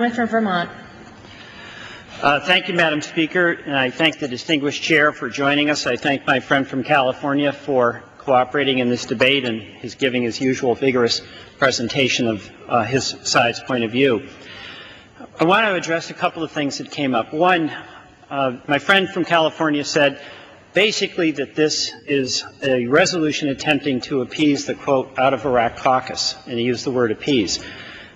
From Vermont. Thank you, Madam Speaker, and I thank the distinguished chair for joining us. I thank my friend from California for cooperating in this debate and his giving his usual vigorous presentation of his side's point of view. I want to address a couple of things that came up. One, my friend from California said basically that this is a resolution attempting to appease the, quote, out of Iraq caucus, and he used the word appease.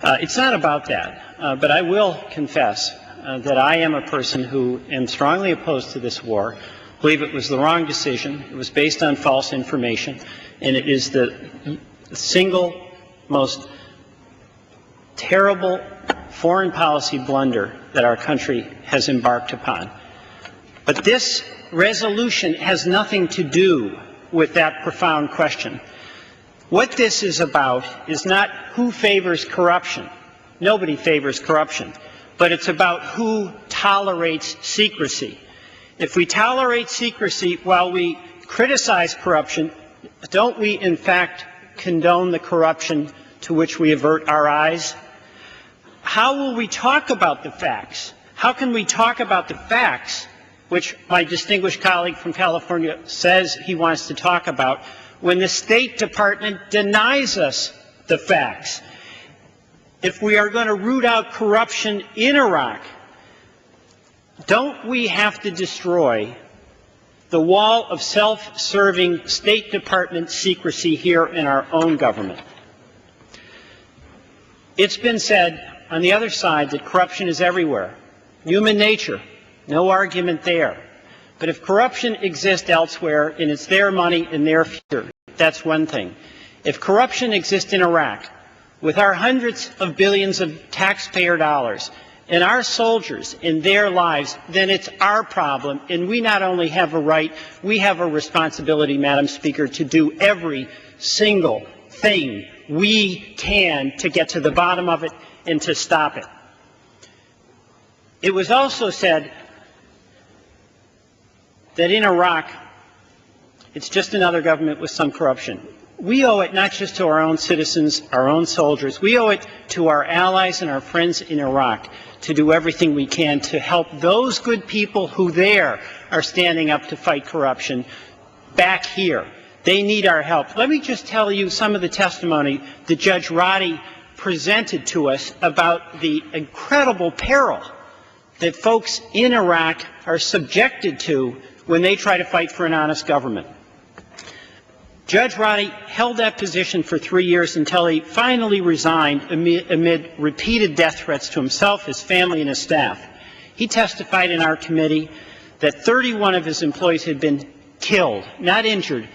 It's not about that. But I will confess that I am a person who am strongly opposed to this war, believe it was the wrong decision, it was based on false information, and it is the single most terrible foreign policy blunder that our country has embarked upon. But this resolution has nothing to do with that profound question. What this is about is not who favors corruption. Nobody favors corruption, but it's about who tolerates secrecy. If we tolerate secrecy while we criticize corruption, don't we in fact condone the corruption to which we avert our eyes? How will we talk about the facts? How can we talk about the facts, which my distinguished colleague from California says he wants to talk about, when the State Department denies us the facts? If we are going to root out corruption in Iraq, don't we have to destroy the wall of self-serving State Department secrecy here in our own government? It's been said on the other side that corruption is everywhere. Human nature, no argument there. But if corruption exists elsewhere and it's their money and their future, that's one thing. If corruption exists in Iraq, with our hundreds of billions of taxpayer dollars and our soldiers in their lives, then it's our problem, and we not only have a right, we have a responsibility, Madam Speaker, to do every single thing we can to get to the bottom of it and to stop it. It was also said that in Iraq, it's just another government with some corruption. We owe it not just to our own citizens, our own soldiers, we owe it to our allies and our friends in Iraq to do everything we can to help those good people who there are standing up to fight corruption back here. They need our help. Let me just tell you some of the testimony that Judge Roddy presented to us about the incredible peril that folks in Iraq are subjected to when they try to fight for an honest government. Judge Roddy held that position for 3 years until he finally resigned amid repeated death threats to himself, his family, and his staff. He testified in our committee that 31 of his employees had been killed, not injured,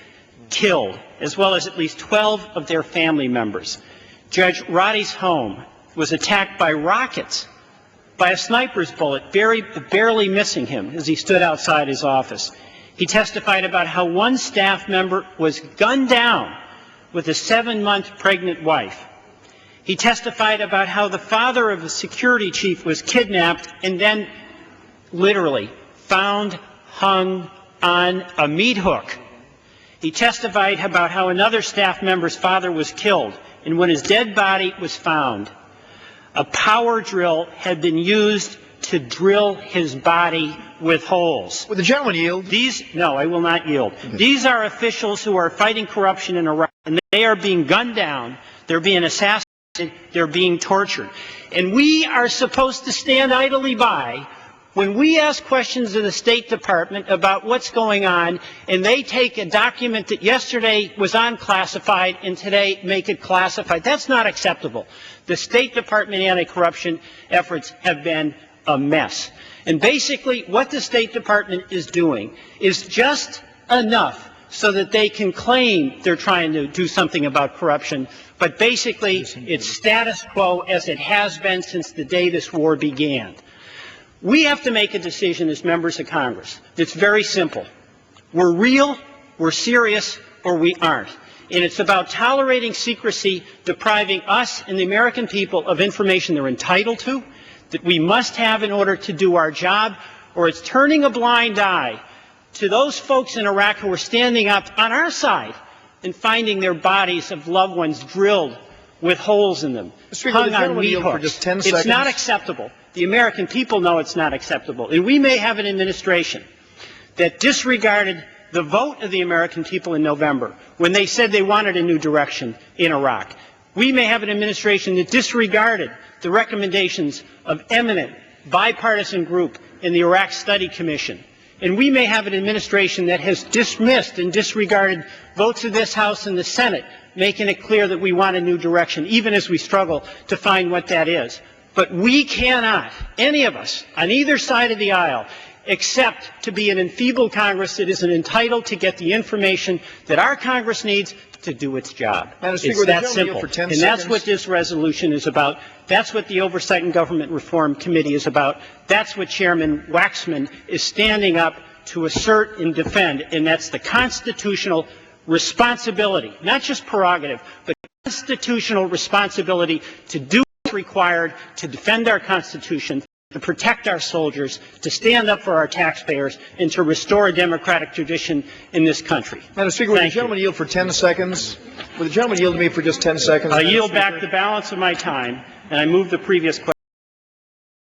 killed, as well as at least 12 of their family members. Judge Roddy's home was attacked by rockets, by a sniper's bullet, barely missing him as he stood outside his office. He testified about how one staff member was gunned down with a 7-month pregnant wife. He testified about how the father of a security chief was kidnapped and then literally found hung on a meat hook. He testified about how another staff member's father was killed, and when his dead body was found, a power drill had been used to drill his body with holes. Will the gentleman yield? No, I will not yield. Okay. These are officials who are fighting corruption in Iraq, and they are being gunned down, they're being assassinated, they're being tortured. And we are supposed to stand idly by when we ask questions of the State Department about what's going on, and they take a document that yesterday was unclassified and today make it classified. That's not acceptable. The State Department anti-corruption efforts have been a mess. And basically what the State Department is doing is just enough so that they can claim they're trying to do something about corruption, but basically it's status quo as it has been since the day this war began. We have to make a decision as members of Congress. It's very simple. We're real, we're serious, or we aren't. And it's about tolerating secrecy, depriving us and the American people of information they're entitled to, that we must have in order to do our job, or it's turning a blind eye to those folks in Iraq who are standing up on our side and finding their bodies of loved ones drilled with holes in them, Speaker, hung the on gentleman meat yield for hooks. just 10 It's seconds. not acceptable. The American people know it's not acceptable. And we may have an administration that disregarded the vote of the American people in November when they said they wanted a new direction in Iraq. We may have an administration that disregarded the recommendations of eminent bipartisan group in the Iraq Study Commission. And we may have an administration that has dismissed and disregarded votes of this House and the Senate, making it clear that we want a new direction, even as we struggle to find what that is. But we cannot, any of us, on either side of the aisle, accept to be an enfeebled Congress that isn't entitled to get the information that our Congress needs to do its job. It's that simple. And that's what this resolution is about. That's what the Oversight and Government Reform Committee is about. That's what Chairman Waxman is standing up to assert and defend, and that's the constitutional responsibility, not just prerogative, but constitutional responsibility to do what's required to defend our Constitution, to protect our soldiers, to stand up for our taxpayers, and to restore a democratic tradition in this country. Madam Speaker, would the gentleman yield for 10 seconds? Would the gentleman yield to me for just 10 seconds? I yield back the balance of my time, and I move the previous question.